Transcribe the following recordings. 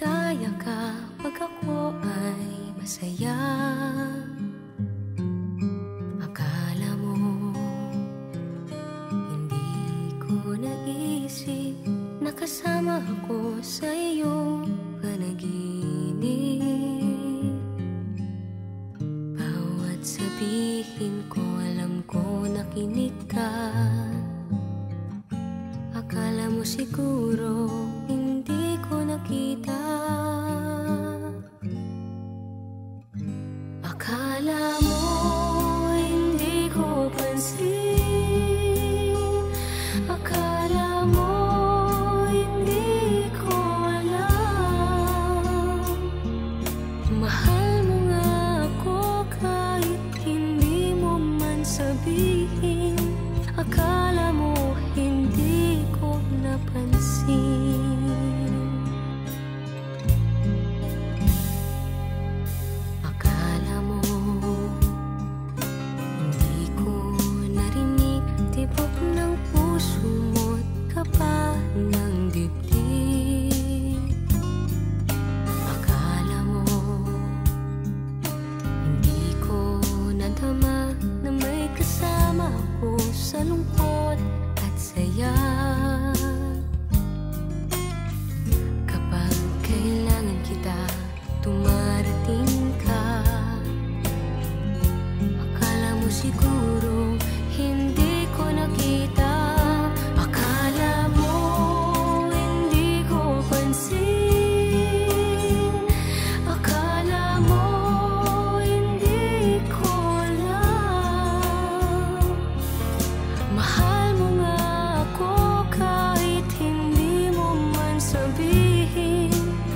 Ligaya ka pag ako ay masaya. Akala mo hindi ko naisip na kasama ako sa iyong panaginip. Bawat sabihin ko alam ko nakinig ka. Akala mo siguro hindi ko nakita. Akala mo hindi ko pansin. Akala mo hindi ko alam. Mahal mo nga ako kahit hindi mo man sabihin. Akala mo hindi ko napansin. Akala mo hindi ko narinig tibok ng puso mo't kapa ng dibdib. Akala mo hindi ko nadama na may kasama ako sa lungkot at saya. Kapag kailangan kita, dumarating ka. Akala mo siguro hindi ko nakita. Akala mo hindi ko pansin. Akala mo hindi ko alam. Mahal mo nga ako kahit hindi mo man sabihin.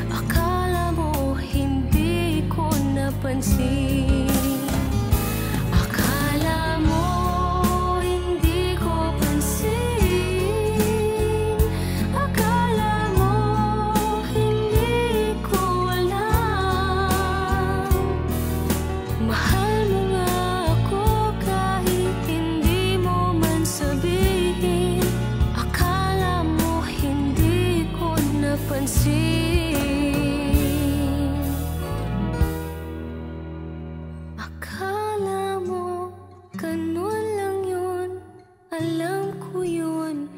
Akala mo hindi ko napansin. Akala mo hindi ko pansin. Akala mo hindi ko alam. Mahal mo nga ako kahit hindi mo man sabihin. Akala mo hindi ko napansin. Akala mo ganun lang yun. Alam ko yun.